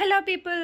Hello people,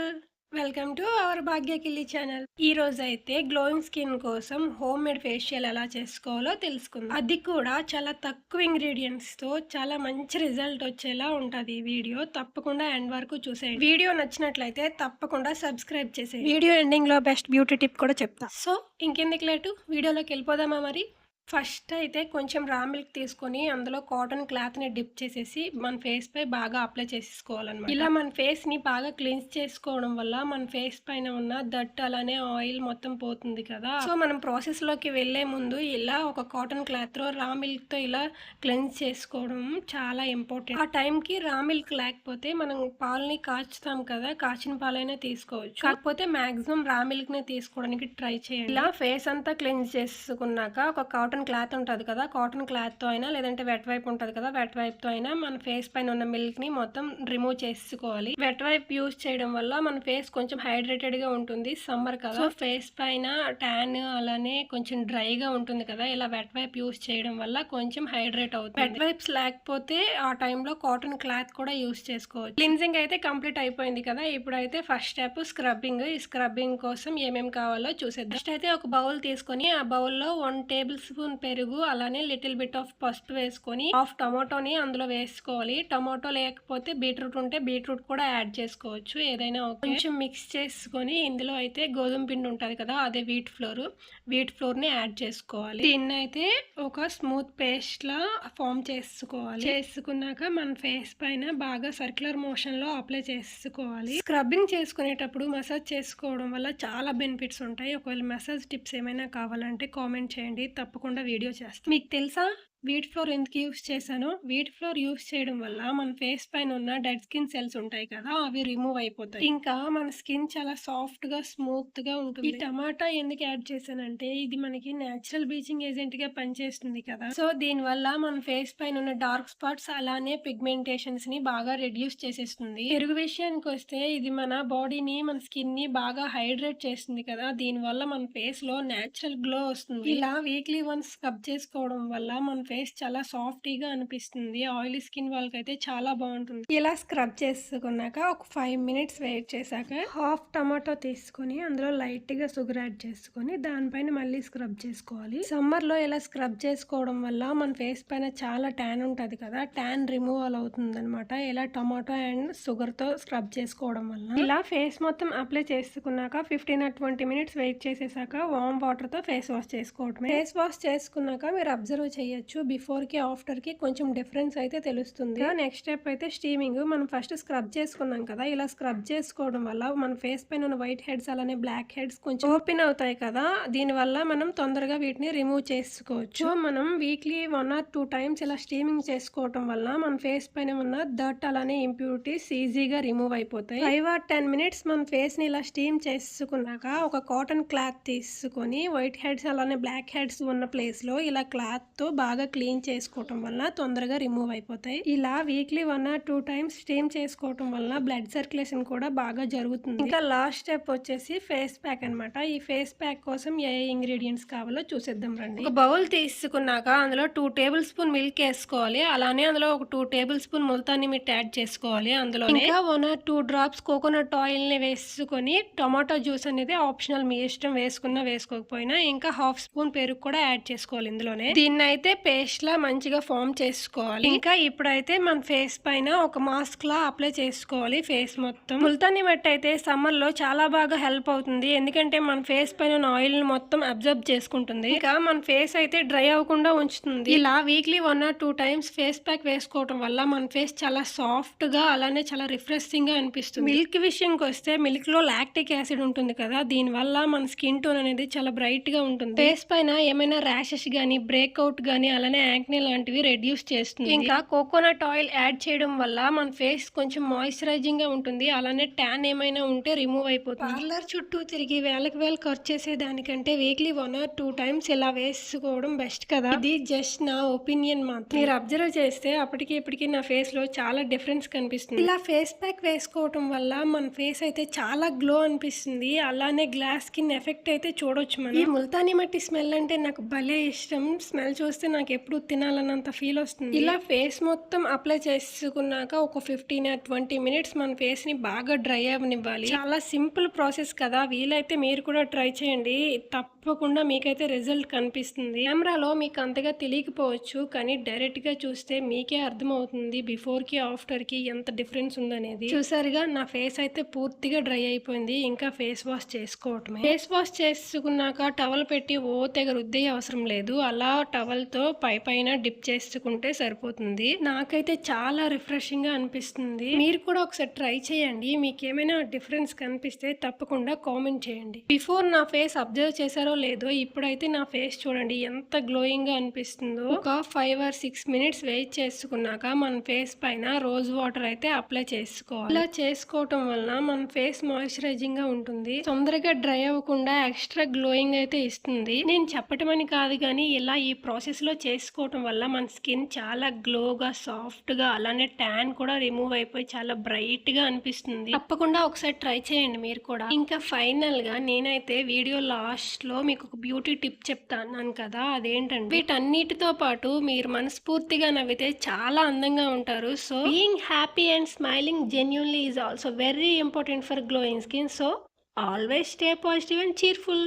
welcome to our Bhagyakilli channel. ఈ రోజు అయితే గ్లోయింగ్ స్కిన్ కోసం హోమ్ మేడ్ ఫేషియల్ ఎలా చేసుకోవాలో తెలుసుకుందాం. అది కూడా చాలా తక్కువ ఇంగ్రీడియంట్స్ తో చాలా మంచి రిజల్ట్ వచ్చేలా ఉంటది. ఈ వీడియో తప్పకుండా ఎండ్ వరకు చూసేయండి. వీడియో నచ్చినట్లయితే తప్పకుండా సబ్స్క్రైబ్ చేసేయండి. వీడియో ఎండింగ్ లో బెస్ట్ బ్యూటీ టిప్ కూడా చెప్తా. సో ఇంకెందుకు లేటు, వీడియోలోకి వెళ్ళిపోదామా మరి. ఫస్ట్ అయితే కొంచెం రా మిల్క్ తీసుకొని అందులో కాటన్ క్లాత్ని డిప్ చేసేసి మన ఫేస్ పై బాగా అప్లై చేసేసుకోవాలన్నమాట. ఇలా మన ఫేస్ ని బాగా క్లీన్స్ చేసుకోవడం వల్ల మన ఫేస్ పైన ఉన్న దట్ అలానే ఆయిల్ మొత్తం పోతుంది కదా. సో మనం ప్రాసెస్ లోకి వెళ్లే ముందు ఇలా ఒక కాటన్ క్లాత్ లో రా మిల్క్ తో ఇలా క్లెన్స్ చేసుకోవడం చాలా ఇంపార్టెంట్. ఆ టైం కి రా మిల్క్ లేకపోతే మనం పాలని కాచుతాం కదా, కాచిన పాలైనా తీసుకోవచ్చు. కాకపోతే మాక్సిమం రా మిల్క్ ని తీసుకోవడానికి ట్రై చేయండి. ఇలా ఫేస్ అంతా క్లెన్స్ చేసుకున్నాక ఒక కాటన్ క్లాత్ ఉంటుంది కదా, కాటన్ క్లాత్ తో అయినా లేదంటే వెట్ వైప్ ఉంటుంది కదా, వెట్ వైప్ తో అయినా మన ఫేస్ పైన ఉన్న మిల్క్ ని మొత్తం రిమూవ్ చేసుకోవాలి. వెట్ వైప్ యూజ్ చేయడం వల్ల మన ఫేస్ కొంచెం హైడ్రేటెడ్ గా ఉంటుంది, సమ్మర్ కదా. సో ఫేస్ పైన ట్యాన్ అలానే కొంచెం డ్రైగా ఉంటుంది కదా, ఇలా వెట్ వైప్ యూజ్ చేయడం వల్ల కొంచెం హైడ్రేట్ అవుతుంది. వెట్ వైప్స్ లేకపోతే ఆ టైంలో కాటన్ క్లాత్ కూడా యూజ్ చేసుకోవచ్చు. క్లిన్జింగ్ అయితే కంప్లీట్ అయిపోయింది కదా, ఇప్పుడైతే ఫస్ట్ స్టెప్ స్క్రబ్బింగ్. ఈ స్క్రబ్బింగ్ కోసం ఏమేమి కావాలో చూసేద్దాం. ఫస్ట్ అయితే ఒక బౌల్ తీసుకొని ఆ బౌల్లో 1 టేబుల్ స్పూన్ పెరుగు అలానే లిటిల్ బిట్ ఆఫ్ పసుపు వేసుకొని హాఫ్ టమాటోని అందులో వేసుకోవాలి. టమాటో లేకపోతే బీట్రూట్ ఉంటే బీట్రూట్ కూడా యాడ్ చేసుకోవచ్చు, ఏదైనా కొంచెం మిక్స్ చేసుకొని ఇందులో అయితే గోధుమ పిండి ఉంటుంది కదా, అదే వీట్ ఫ్లోర్ ని యాడ్ చేసుకోవాలి. దీన్ని అయితే ఒక స్మూత్ పేస్ట్ లా ఫామ్ చేసుకున్నాక మన ఫేస్ పైన బాగా సర్క్యులర్ మోషన్ లో అప్లై చేసుకోవాలి. స్క్రబ్బింగ్ చేసుకునేటప్పుడు మసాజ్ చేసుకోవడం వల్ల చాలా బెనిఫిట్స్ ఉంటాయి. ఒకవేళ మసాజ్ టిప్స్ ఏమైనా కావాలంటే కామెంట్ చేయండి, తప్పకుండా వీడియో చేస్తాను. మీకు తెలుసా వీట్ ఫ్లోర్ ఎందుకు యూస్ చేశాను? వీట్ ఫ్లోర్ యూస్ చేయడం వల్ల మన ఫేస్ పైన ఉన్న డెడ్ స్కిన్ సెల్స్ ఉంటాయి కదా, అవి రిమూవ్ అయిపోతాయి. ఇంకా మన స్కిన్ చాలా సాఫ్ట్ గా స్మూత్ గా ఉంటుంది. ఈ టమాటా ఎందుకు యాడ్ చేశానంటే ఇది మనకి నేచురల్ బ్లీచింగ్ ఏజెంట్ గా పనిచేస్తుంది కదా. సో దీని వల్ల మన ఫేస్ పైన ఉన్న డార్క్ స్పాట్స్ అలానే పిగ్మెంటేషన్స్ ని బాగా రెడ్యూస్ చేసేస్తుంది. పెరుగు విషయానికి వస్తే ఇది మన బాడీని మన స్కిన్ ని బాగా హైడ్రేట్ చేస్తుంది కదా, దీని వల్ల మన ఫేస్ లో నేచురల్ గ్లో వస్తుంది. ఇలా వీక్లీ వన్స్ స్క్రబ్ చేసుకోవడం వల్ల మన ఫేస్ చాలా సాఫ్టీగా అనిపిస్తుంది. ఆయిలీ స్కిన్ వాళ్ళకైతే చాలా బాగుంటుంది. ఇలా స్క్రబ్ చేసుకున్నాక ఒక 5 మినిట్స్ వెయిట్ చేశాక హాఫ్ టమాటో తీసుకొని అందులో లైట్ గా షుగర్ యాడ్ చేసుకొని దానిపైన మళ్ళీ స్క్రబ్ చేసుకోవాలి. సమ్మర్ లో ఇలా స్క్రబ్ చేసుకోవడం వల్ల మన ఫేస్ పైన చాలా ట్యాన్ ఉంటది కదా, ట్యాన్ రిమూవల్ అవుతుంది అనమాట. ఇలా టమాటో అండ్ షుగర్ తో స్క్రబ్ చేసుకోవడం వల్ల ఇలా ఫేస్ మొత్తం అప్లై చేసుకున్నాక 15 or 20 మినిట్స్ వెయిట్ చేసేసాక వామ్ వాటర్ తో ఫేస్ వాష్ చేసుకోవడమే. ఫేస్ వాష్ చేసుకున్నాక మీరు అబ్జర్వ్ చేయొచ్చు, బిఫోర్ కి ఆఫ్టర్ కి కొంచెం డిఫరెన్స్ అయితే తెలుస్తుంది. నెక్స్ట్ స్టెప్ అయితే స్టీమింగ్. మనం ఫస్ట్ స్క్రబ్ చేసుకున్నాం కదా, ఇలా స్క్రబ్ చేసుకోవడం వల్ల మన ఫేస్ పైన ఉన్న వైట్ హెడ్స్ అలానే బ్లాక్ హెడ్స్ కొంచెం ఓపెన్ అవుతాయి కదా, దీని వల్ల మనం తొందరగా వీటిని రిమూవ్ చేసుకోవచ్చు. సో మనం వీక్లీ 1 or 2 టైమ్స్ ఇలా స్టీమింగ్ చేసుకోవడం వల్ల మన ఫేస్ పైన ఉన్న డర్ట్ అలానే ఇంప్యూరిటీస్ ఈజీగా రిమూవ్ అయిపోతాయి. 5 or 10 మినిట్స్ మన ఫేస్ ని ఇలా స్టీమ్ చేసుకున్నాక ఒక కాటన్ క్లాత్ తీసుకొని వైట్ హెడ్స్ అలానే బ్లాక్ హెడ్స్ ఉన్న ప్లేస్ లో ఇలా క్లాత్ తో బాగా క్లీన్ చేసుకోవటం వల్ల తొందరగా రిమూవ్ అయిపోతాయి. ఇలా వీక్లీ 1 or 2 టైమ్స్ స్టీమ్ చేసుకోవటం వల్ల బ్లడ్ సర్క్యులేషన్ కూడా బాగా జరుగుతుంది. ఇంకా లాస్ట్ స్టెప్ వచ్చేసి ఫేస్ ప్యాక్ అన్నమాట. ఈ ఫేస్ ప్యాక్ కోసం ఏ ఇంగ్రీడియంట్స్ కావాలో చూసేద్దాం రండి. ఒక బౌల్ తీసుకున్నాక అందులో 2 టేబుల్ స్పూన్ మిల్క్ వేసుకోవాలి. అలానే అందులో ఒక 2 టేబుల్ స్పూన్ ముల్తానీ మిట్టి యాడ్ చేసుకోవాలి. అందులో ఇంకా 1 or 2 డ్రాప్స్ కోకోనట్ ఆయిల్ ని వేసుకొని టమాటో జ్యూస్ అనేది ఆప్షనల్, మీ ఇష్టం వేసుకున్నా వేసుకోకపోయినా. ఇంకా హాఫ్ స్పూన్ పెరుగు కూడా యాడ్ చేసుకోవాలి ఇందులోనే. దీన్ని అయితే పేస్ట్ లా మంచిగా ఫామ్ చేసుకోవాలి. ఇంకా ఇప్పుడైతే మన ఫేస్ పైన ఒక మాస్క్ లా అప్లై చేసుకోవాలి ఫేస్ మొత్తం. ముల్తానీ మట్టి అయితే సమ్మర్ లో చాలా బాగా హెల్ప్ అవుతుంది, ఎందుకంటే మన ఫేస్ పైన ఆయిల్ ని మొత్తం అబ్జర్వ్ చేసుకుంటుంది. ఇంకా మన ఫేస్ అయితే డ్రై అవ్వకుండా ఉంచుతుంది. ఇలా weekly 1 or 2 times face pack వేసుకోవడం వల్ల మన ఫేస్ చాలా సాఫ్ట్ గా అలానే చాలా రిఫ్రెషింగ్ గా అనిపిస్తుంది. మిల్క్ విషయంకి వస్తే మిల్క్ లో లాక్టిక్ యాసిడ్ ఉంటుంది కదా, దీని వల్ల మన స్కిన్ టోన్ అనేది చాలా బ్రైట్ గా ఉంటుంది. ఫేస్ పైన ఏమైనా ర్యాషెస్ గానీ బ్రేక్అవుట్ గానీ అలానే యాక్నే లాంటివి రెడ్యూస్ చేస్తుంది. ఇంకా కోకోనట్ ఆయిల్ యాడ్ చేయడం వల్ల మన ఫేస్ కొంచెం మాయిశ్చరైజింగ్ గా ఉంటుంది, అలానే ట్యాన్ ఏమైనా ఉంటే రిమూవ్ అయిపోతుంది. పార్లర్ చుట్టూ తిరిగి వేలకు వేలు ఖర్చు చేసే దానికంటే వీక్లీ 1 or 2 టైమ్స్ ఇలా వేసుకోవడం బెస్ట్ కదా. ఇది జస్ట్ నా ఒపీనియన్ మాత్రం. మీరు అబ్జర్వ్ చేస్తే అప్పటికి ఇప్పటికి నా ఫేస్ లో చాలా డిఫరెన్స్ కనిపిస్తుంది. ఇలా ఫేస్ ప్యాక్ వేసుకోవడం వల్ల మన ఫేస్ అయితే చాలా గ్లో అనిపిస్తుంది, అలానే గ్లాస్ స్కిన్ ఎఫెక్ట్ అయితే చూడొచ్చు మనం. ఈ ముల్తానీ మట్టి స్మెల్ అంటే నాకు భలే ఇష్టం. స్మెల్ చూస్తే నాకు నాకెప్పుడు తినాలన్నంత ఫీల్ వస్తుంది. ఇలా ఫేస్ మొత్తం అప్లై చేసుకున్నాక ఒక 15 ఆర్ 20 మినిట్స్ మన ఫేస్ ని బాగా డ్రై అవ్వనివ్వాలి. చాలా సింపుల్ ప్రాసెస్ కదా, వీలైతే మీరు కూడా ట్రై చేయండి. తప్పకుండా మీకైతే రిజల్ట్ కనిపిస్తుంది. కెమెరాలో మీకు అంతగా తెలియకపోవచ్చు, కానీ డైరెక్ట్ గా చూస్తే మీకే అర్థమవుతుంది బిఫోర్ కి ఆఫ్టర్ కి ఎంత డిఫరెన్స్ ఉందనేది. చూసారుగా, నా ఫేస్ అయితే పూర్తిగా డ్రై అయిపోయింది. ఇంకా ఫేస్ వాష్ చేసుకోవటమే. ఫేస్ వాష్ చేసుకున్నాక టవల్ పెట్టి తెగ రుద్దే అవసరం లేదు. అలా టవల్ తో పైన డిప్ చేసుకుంటే సరిపోతుంది. నాకైతే చాలా రిఫ్రెషింగ్ గా అనిపిస్తుంది. మీరు కూడా ఒకసారి ట్రై చేయండి. మీకు ఏమైనా డిఫరెన్స్ కనిపిస్తే తప్పకుండా కామెంట్ చేయండి. బిఫోర్ నా ఫేస్ అబ్జర్వ్ చేశారో లేదో, ఇప్పుడైతే నా ఫేస్ చూడండి ఎంత గ్లోయింగ్ గా అనిపిస్తుందో. ఒక 5 ఆర్ 6 మినిట్స్ వెయిట్ చేసుకున్నాక మన ఫేస్ పైన రోజ్ వాటర్ అయితే అప్లై చేసుకోవాలి. ఇలా చేసుకోవటం వలన మన ఫేస్ మాయిశ్చరైజింగ్ గా ఉంటుంది. తొందరగా డ్రై అవ్వకుండా ఎక్స్ట్రా గ్లోయింగ్ అయితే ఇస్తుంది. నేను చెప్పటం అని కాదు, కానీ ఇలా ఈ ప్రాసెస్ లో చేసుకోవటం వల్ల మన స్కిన్ చాలా గ్లోగా, సాఫ్ట్ గా, అలానే ట్యాన్ కూడా రిమూవ్ అయిపోయి చాలా బ్రైట్ గా అనిపిస్తుంది. తప్పకుండా ఒకసారి ట్రై చేయండి మీరు కూడా. ఇంకా ఫైనల్ గా నేనైతే వీడియో లాస్ట్ లో మీకు ఒక బ్యూటీ టిప్ చెప్తాను కదా, అదేంటంటే వీటన్నిటితో పాటు మీరు మనస్ఫూర్తిగా నవ్వితే చాలా అందంగా ఉంటారు. So being happy and smiling genuinely is also very important for glowing skin. So always stay positive and cheerful.